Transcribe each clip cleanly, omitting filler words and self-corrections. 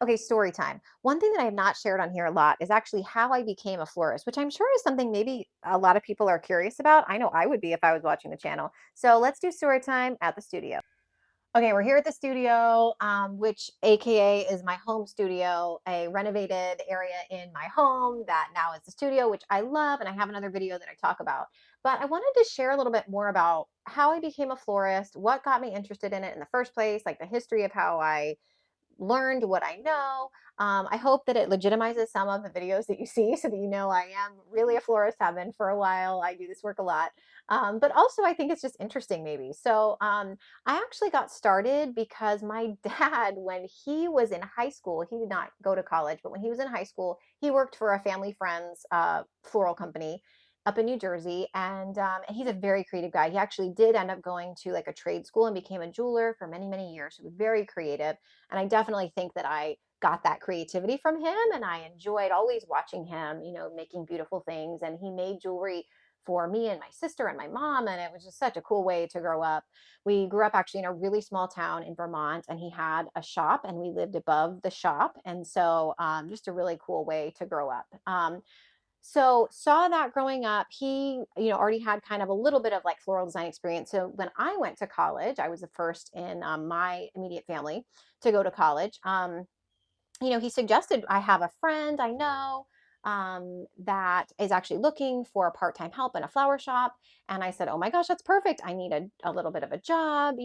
Okay, story time. One thing that I have not shared on here a lot is actually how I became a florist, which I'm sure is something maybe a lot of people are curious about. I know I would be if I was watching the channel. So let's do story time at the studio. Okay, we're here at the studio, which AKA is my home studio, a renovated area in my home that now is the studio, which I love. And I have another video that I talk about. But I wanted to share a little bit more about how I became a florist, what got me interested in it in the first place, like the history of how I learned what I know. I hope that it legitimizes some of the videos that you see so that you know I am really a florist, have been for a while. I do this work a lot. But also, I think it's just interesting, maybe. I actually got started because my dad, when he was in high school, he did not go to college, but when he was in high school, he worked for a family friend's floral company up in New Jersey, and he's a very creative guy. He actually did end up going to like a trade school and became a jeweler for many, many years. He was very creative, and I definitely think that I got that creativity from him, and I enjoyed always watching him, making beautiful things. And he made jewelry for me and my sister and my mom, and it was just such a cool way to grow up. We grew up actually in a really small town in Vermont, and he had a shop, and we lived above the shop, and so just a really cool way to grow up. So saw that growing up. He, already had kind of a little bit of like floral design experience. So when I went to college, I was the first in my immediate family to go to college. He suggested I have a friend I know that is actually looking for part-time help in a flower shop. And I said, oh my gosh, that's perfect. I need a little bit of a job,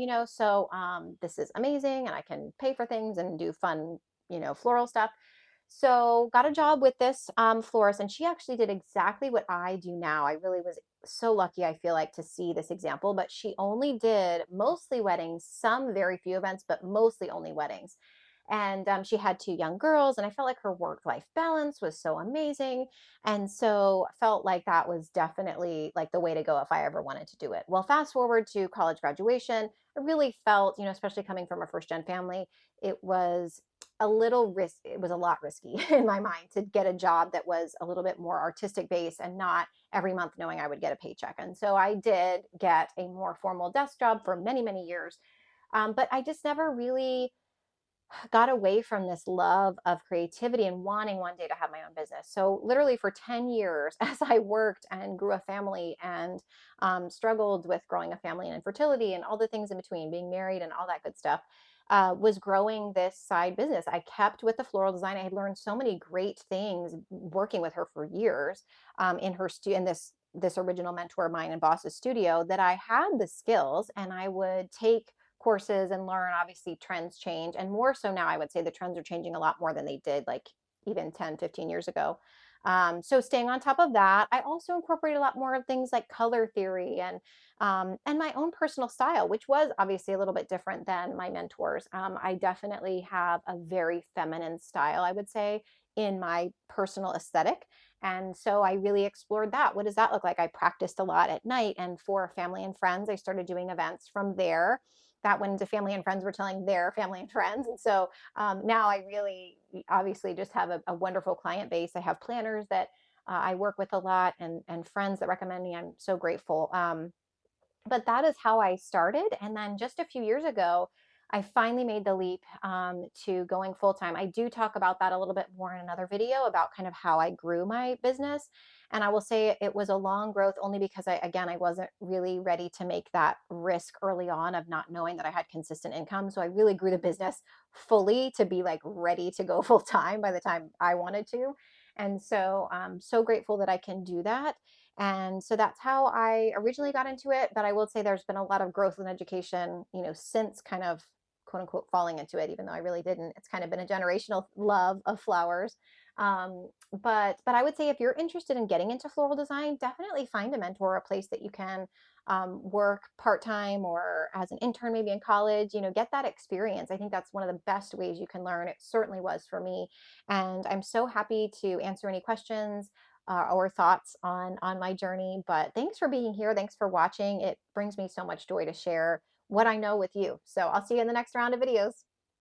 this is amazing. And I can pay for things and do fun, floral stuff. So got a job with this florist, and she actually did exactly what I do now. I really was so lucky, I feel like, to see this example, but she only did mostly weddings, some very few events, but mostly only weddings. And she had two young girls, and I felt like her work-life balance was so amazing. And so felt like that was definitely like the way to go if I ever wanted to do it. Well, fast forward to college graduation, I really felt, especially coming from a first-gen family, it was it was a lot risky in my mind to get a job that was a little bit more artistic based and not every month knowing I would get a paycheck. And so I did get a more formal desk job for many, many years. But I just never really got away from this love of creativity and wanting one day to have my own business. So literally for 10 years, as I worked and grew a family and struggled with growing a family and infertility and all the things in between, being married and all that good stuff, was growing this side business. I kept with the floral design. I had learned so many great things working with her for years in this original mentor of mine and boss's studio, that I had the skills, and I would take courses and learn. Obviously trends change, and more so now I would say the trends are changing a lot more than they did like even 10, 15 years ago. So staying on top of that, I also incorporate a lot more of things like color theory and my own personal style, which was obviously a little bit different than my mentors. I definitely have a very feminine style, I would say, in my personal aesthetic. And so I really explored that. What does that look like? I practiced a lot at night, and for family and friends, I started doing events from there that went into family and friends were telling their family and friends. And so now I really obviously just have a wonderful client base. I have planners that I work with a lot, and friends that recommend me. I'm so grateful. But that is how I started. And then just a few years ago, I finally made the leap to going full time. I do talk about that a little bit more in another video about kind of how I grew my business. And I will say it was a long growth only because I wasn't really ready to make that risk early on of not knowing that I had consistent income. So I really grew the business fully to be like ready to go full time by the time I wanted to. And so I'm so grateful that I can do that. And so that's how I originally got into it. But I will say there's been a lot of growth in education, since kind of quote unquote falling into it, even though I really didn't. It's kind of been a generational love of flowers. But I would say if you're interested in getting into floral design, definitely find a mentor, a place that you can work part-time or as an intern, maybe in college, get that experience. I think that's one of the best ways you can learn. It certainly was for me. And I'm so happy to answer any questions or thoughts on my journey. But thanks for being here. Thanks for watching. It brings me so much joy to share what I know with you. So I'll see you in the next round of videos.